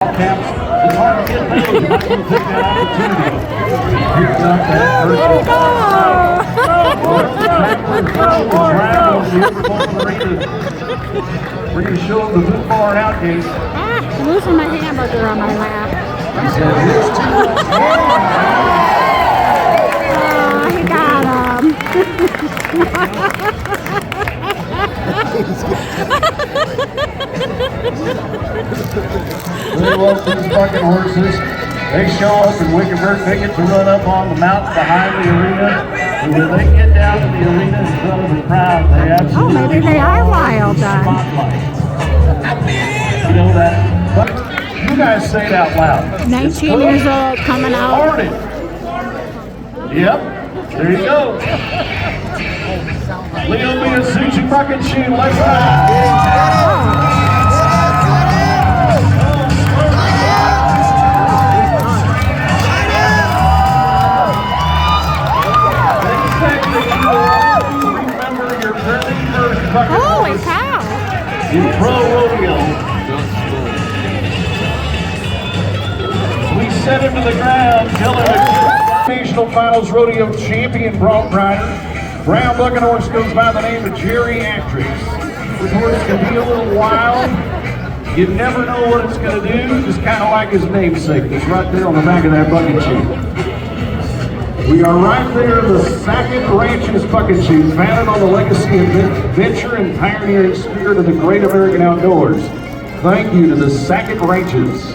Camps, it's hard to get those. You might want to take that opportunity. Picks up that first we're going to show them the boot bar out case. I'm losing my hamburger on my lap. He said, it's too much. He got him. Really well for these fucking horses. They show up in Wickenburg. They get to run up on the mountain behind the arena. And when they get down to the arena in front of the crowd, they absolutely maybe they are wild then. You know that? But you guys say it out loud. 19 years old, coming out. Started. Yep. There you go. Leo Miyasuchi fucking shoe. Let's go. Holy cow! In pro rodeo. We set him to the ground, telling him National Finals Rodeo champion bronc rider. Brown bucking horse goes by the name of Jerry Actress. This horse can be a little wild. You never know what it's going to do. Just kind of like his namesake. It's right there on the back of that bucking shoe. We are right there, the Sackett Ranches bucking shoe, founded on the legacy of adventure and pioneering spirit of the great American outdoors. Thank you to the Sackett Ranches.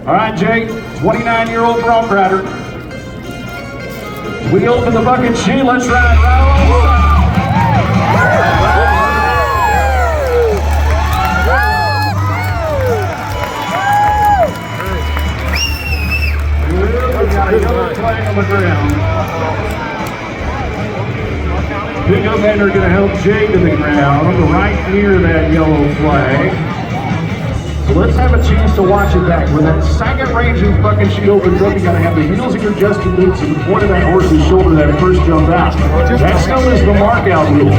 All right, Jay, 29-year-old bronc rider. We open the bucking shoe, let's ride. Flag on the ground. Pickup men are going to help Jay to the ground, right near that yellow flag. So let's have a chance to watch it back. Where that second Ranges bucking shoe opens up, you got to have the heels of your Justin boots and the point of that horse's shoulder that first jump out. That's known as the markout rule.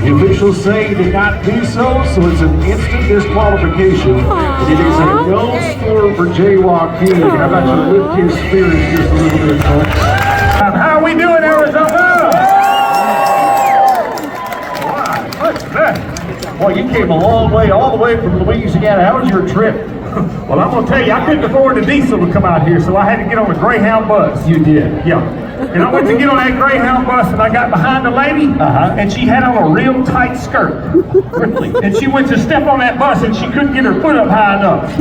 The officials say he did not do so, so it's an instant disqualification. It is a no score for Jay Joaquin. How about you lift his spirits just a little bit, folks? How are we doing, Arizona? Wow, what's that? Boy, you came a long way, all the way from Louisiana. How was your trip? Well, I'm going to tell you, I couldn't afford a diesel to come out here, so I had to get on a Greyhound bus. You did? Yeah. And I went to get on that Greyhound bus, and I got behind a lady, and she had on a real tight skirt. Really? And she went to step on that bus, and she couldn't get her foot up high enough.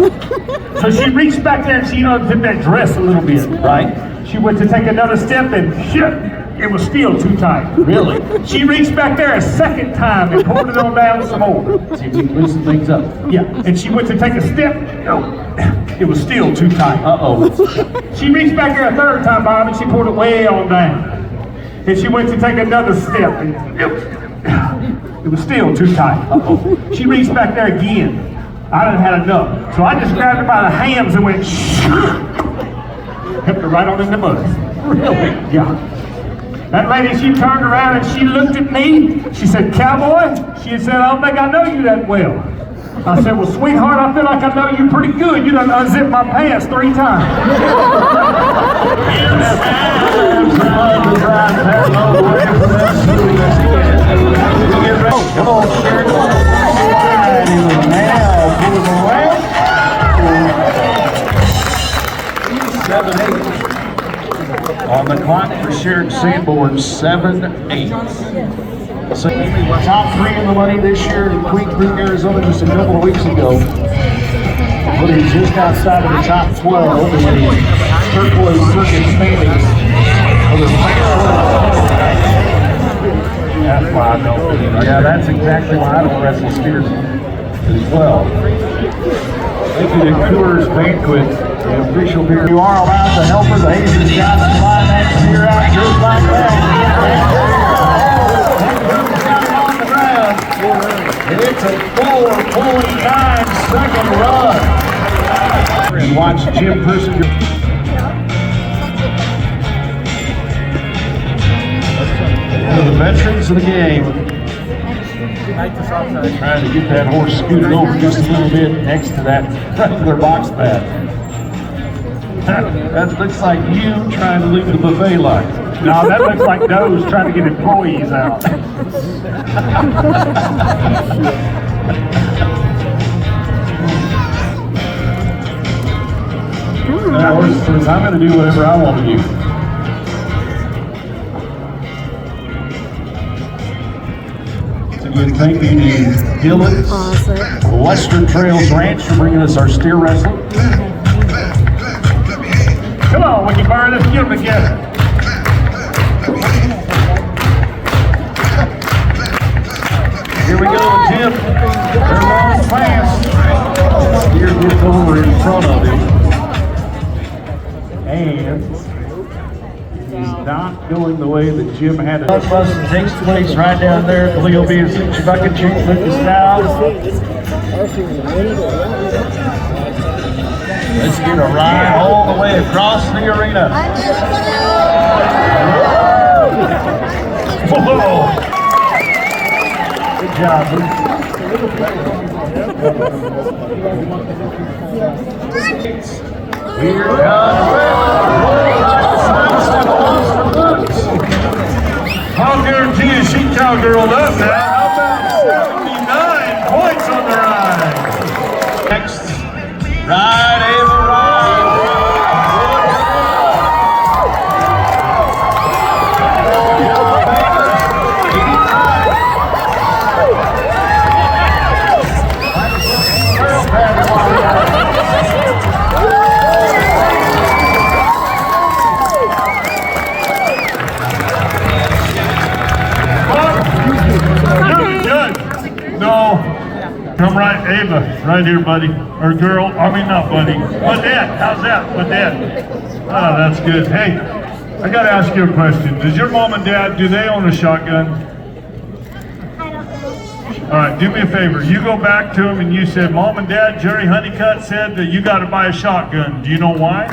So she reached back there, and she unzipped that dress a little bit, right? She went to take another step, and shit, it was still too tight. Really? She reached back there a second time and pulled it on down some more. See if we can loosen things up. Yeah, and she went to take a step. No, it was still too tight. Uh-oh. She reached back there a third time, Bob, and she pulled it way on down. And she went to take another step, and it was still too tight. Uh-oh. She reached back there again. I done had enough. So I just grabbed her by the hams and went, kept her right on in the mud. Really? Yeah. That lady, she turned around and she looked at me. She said, "Cowboy," she said, "I don't think I know you that well." I said, "Well, sweetheart, I feel like I know you pretty good. You done unzipped my pants 3 times. Come on, Sharon. Now, give him a round. 7-8. On the clock for Sheridan Sanborn, 7-8. So top 3 in the money this year in Queen Creek, Arizona, just a couple of weeks ago. But he's just outside of the top 12 in the turquoise circuit standings. That's why I don't. Yeah, that's exactly why I don't wrestle steers as well. Thank you to Coors Banquet, the official beer. You are allowed to help her. The Hazen shots to line that steer out just like that. On the ground. And it's a 4.9-second run. And watch Jim Person. One of the veterans of the game. Trying to get that horse scooted over just a little bit next to that regular box pad. That looks like you trying to leave the buffet line. No, that looks like Doe's trying to get employees out. That horse says, I'm going to do whatever I want to do. So again, thank you to Gillis, Western Trails Ranch for bringing us our steer wrestling. Come on, we can burn, let's get them together. Here we go, Jim. They're long fast. Steer gets over in front of him. And he's not going the way that Jim had it. Busting takes place right down there at the Leo B. Signature Bucket Chute. Lucas now. Let's get a ride all the way across the arena. Whoa! Good job, Luke. Here comes I'll guarantee you she cowgirled up now. How about 79 points on the ride? Next, ride, Ava, ride. Come right, Ava, right here, buddy. Or girl, I mean not buddy. Badette, how's that, Badette? Oh, that's good. Hey, I gotta ask you a question. Does your mom and dad, do they own a shotgun? All right, do me a favor. You go back to them and you said, Mom and Dad, Jerry Honeycutt said that you gotta buy a shotgun. Do you know why?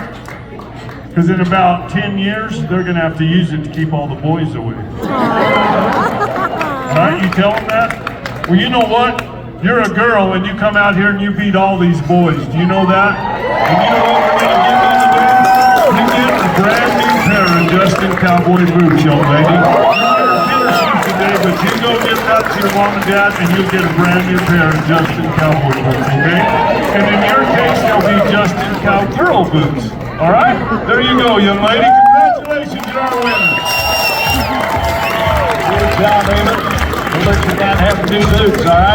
Because in about 10 years, they're gonna have to use it to keep all the boys away. All right, you tell them that? Well, you know what? You're a girl and you come out here and you beat all these boys. Do you know that? And you know what we're going to give you today? You get a brand new pair of Justin Cowboy boots, young lady. You're a killer shoes today, but you go get that to your mom and dad and you'll get a brand new pair of Justin Cowboy boots, okay? And in your case, they'll be Justin Cowgirl boots. All right? There you go, young lady. Congratulations, you're our winner. Good job, Ava. We'll let you down have new boots, all right?